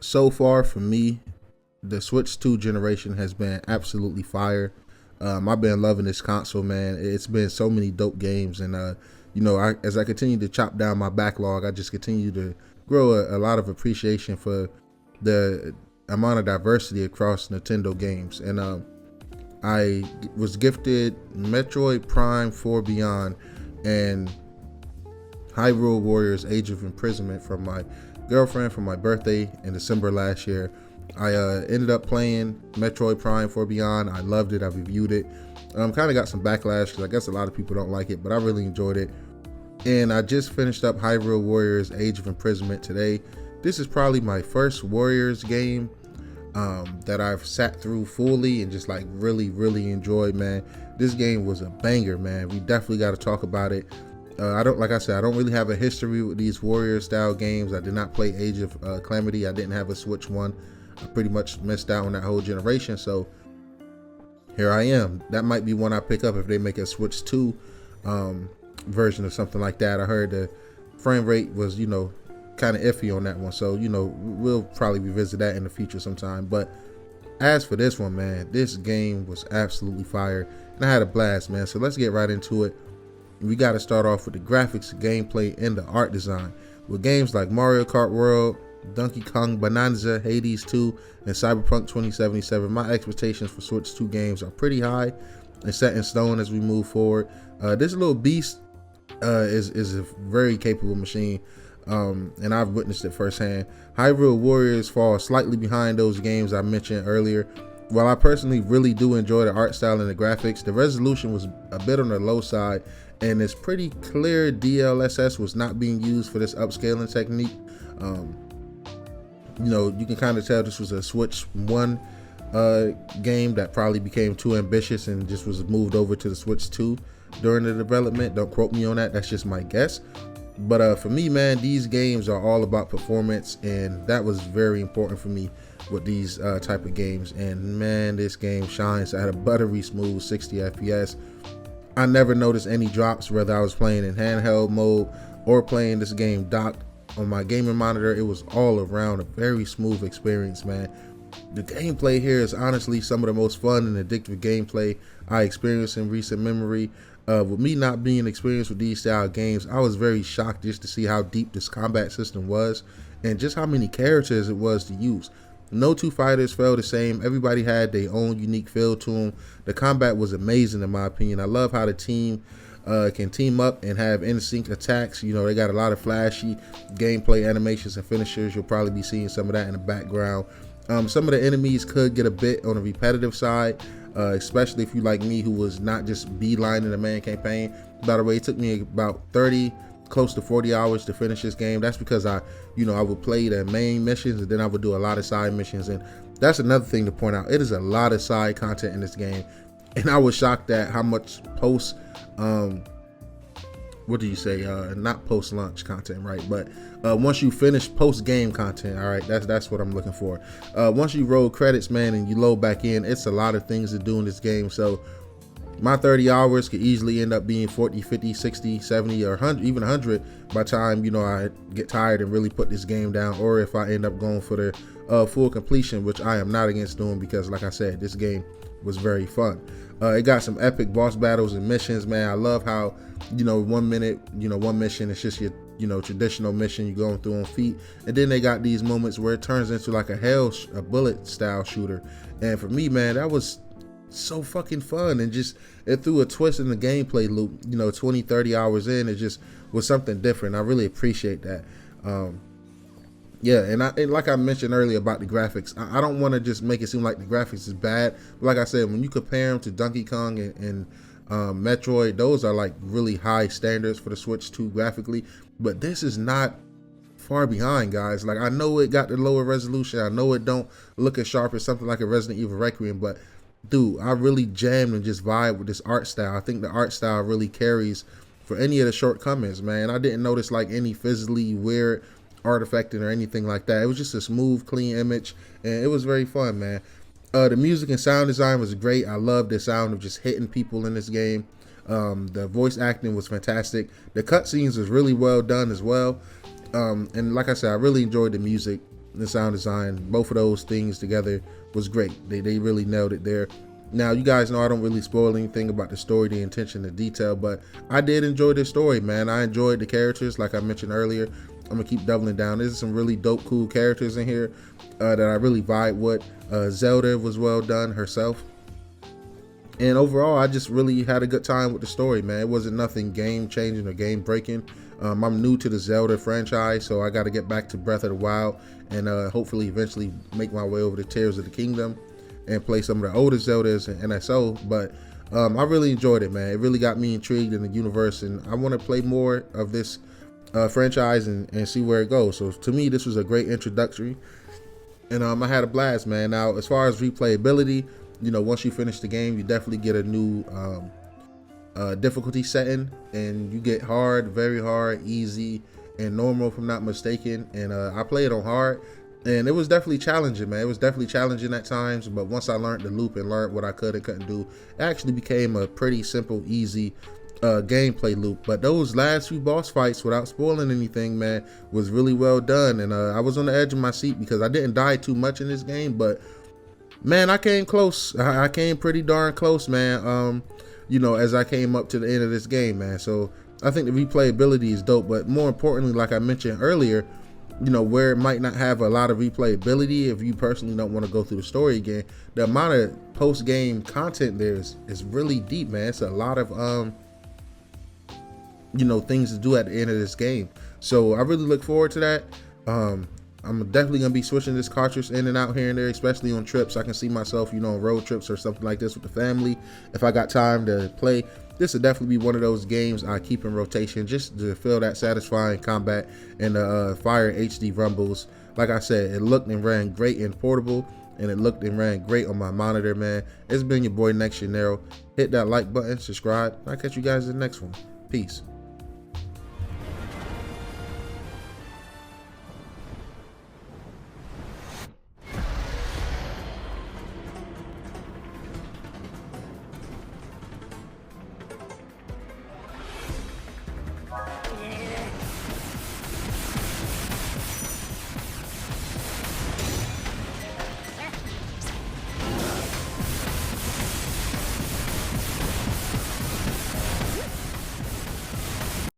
so far for me, the Switch 2 generation has been absolutely fire. I've been loving this console, man. It's been so many dope games, and as I continue to chop down my backlog, I just continue to grow a lot of appreciation for the amount of diversity across Nintendo games. And I was gifted Metroid Prime 4 Beyond and Hyrule Warriors Age of Imprisonment from my girlfriend for my birthday in December last year. I ended up playing Metroid Prime 4 Beyond. I loved it. I reviewed it. Kind of got some backlash because I guess a lot of people don't like it, but I really enjoyed it. And I just finished up Hyrule Warriors Age of Imprisonment today. This is probably my first Warriors game that I've sat through fully and just like really enjoyed, man. This game was a banger, man. We definitely got to talk about it. Like I said, I don't really have a history with these Warrior style games. I did not play Age of Calamity. I didn't have a Switch 1. I pretty much missed out on that whole generation. So here I am. That might be one I pick up if they make a Switch 2 version of something like that. I heard the frame rate was, kind of iffy on that one. So, we'll probably revisit that in the future sometime. But as for this one, man, this game was absolutely fire. And I had a blast, man. So let's get right into it. We got to start off with the graphics, gameplay, and the art design. With games like Mario Kart World, Donkey Kong Bonanza, Hades 2, and Cyberpunk 2077, my expectations for Switch 2 games are pretty high and set in stone as we move forward. This little beast is a very capable machine, and I've witnessed it firsthand. Hyrule Warriors fall slightly behind those games I mentioned earlier. While I personally really do enjoy the art style and the graphics, the resolution was a bit on the low side, and it's pretty clear DLSS was not being used for this upscaling technique. You can kind of tell this was a Switch 1 game that probably became too ambitious and just was moved over to the Switch 2 during the development. Don't quote me on that, that's just my guess. But for me, man, these games are all about performance, and that was very important for me with these type of games. And man, this game shines. I had a buttery smooth 60 FPS. I never noticed any drops, whether I was playing in handheld mode or playing this game docked on my gaming monitor. It was all around a very smooth experience, man. The gameplay here is honestly some of the most fun and addictive gameplay I experienced in recent memory. With me not being experienced with these style games, I was very shocked just to see how deep this combat system was and just how many characters it was to use. No two fighters felt the same. Everybody had their own unique feel to them. The combat was amazing in my opinion. I love how the team can team up and have in-sync attacks. They got a lot of flashy gameplay animations and finishers. You'll probably be seeing some of that in the background. Some of the enemies could get a bit on the repetitive side, especially if you like me, who was not just beelining the main campaign. By the way, it took me about 30 close to 40 hours to finish this game. That's because I would play the main missions and then I would do a lot of side missions. And that's another thing to point out. It is a lot of side content in this game, and I was shocked at how much post not post launch content, right? But once you finish post game content, all right, that's what I'm looking for. Once you roll credits, man, and you load back in, it's a lot of things to do in this game. So my 30 hours could easily end up being 40, 50, 60, 70, or 100, even 100 by the time, I get tired and really put this game down, or if I end up going for the full completion, which I am not against doing because, like I said, this game was very fun. It got some epic boss battles and missions, man. I love how, 1 minute, one mission, it's just your, traditional mission you're going through on feet. And then they got these moments where it turns into like a bullet style shooter. And for me, man, that was so fucking fun, and just it threw a twist in the gameplay loop. 20, 30 hours in, it just was something different. I really appreciate that. And like I mentioned earlier about the graphics, I don't want to just make it seem like the graphics is bad, but like I said, when you compare them to Donkey Kong and Metroid, those are like really high standards for the Switch 2 graphically, but this is not far behind, guys. Like, I know it got the lower resolution, I know it don't look as sharp as something like a Resident Evil Requiem, but dude, I really jammed and just vibe with this art style. I think the art style really carries for any of the shortcomings, man. I didn't notice like any physically weird artifacting or anything like that. It was just a smooth, clean image, and it was very fun, man. The music and sound design was great. I love the sound of just hitting people in this game. The voice acting was fantastic. The cutscenes was really well done as well. And like I said, I really enjoyed the music. the sound design, both of those things together was great. They really nailed it there. Now, you guys know I don't really spoil anything about the story, the intention, the detail, but I did enjoy this story, man. I enjoyed the characters, like I mentioned earlier. I'm gonna keep doubling down. There's some really dope, cool characters in here that I really vibe with. Zelda was well done herself. And overall, I just really had a good time with the story, man. It wasn't nothing game changing or game breaking. I'm new to the Zelda franchise, so I got to get back to Breath of the Wild and hopefully eventually make my way over to Tears of the Kingdom and play some of the older Zeldas and NSO. But I really enjoyed it, man. It really got me intrigued in the universe, and I want to play more of this franchise and see where it goes. So to me, this was a great introductory, and I had a blast, man. Now, as far as replayability, you know, once you finish the game, you definitely get a new difficulty setting, and you get hard, very hard, easy, and normal, if I'm not mistaken. And I played on hard, and it was definitely challenging, man. It was definitely challenging at times, but once I learned the loop and learned what I could and couldn't do, it actually became a pretty simple, easy gameplay loop. But those last few boss fights, without spoiling anything, man, was really well done. And I was on the edge of my seat because I didn't die too much in this game, but man, I came close. I came pretty darn close, man. You know, as I came up to the end of this game, man. So I think the replayability is dope, but more importantly, like I mentioned earlier, you know, where it might not have a lot of replayability, if you personally don't want to go through the story again, the amount of post-game content there is really deep, man. It's a lot of you know, things to do at the end of this game. So I really look forward to that. I'm definitely gonna be switching this cartridge in and out here and there, especially on trips. I can see myself, you know, on road trips or something like this with the family. If I got time to play, this would definitely be one of those games I keep in rotation just to feel that satisfying combat and the fire HD rumbles. Like I said, it looked and ran great in portable, and it looked and ran great on my monitor, man. It's been your boy NextGenNero. Hit that like button, subscribe. I'll catch you guys in the next one. Peace.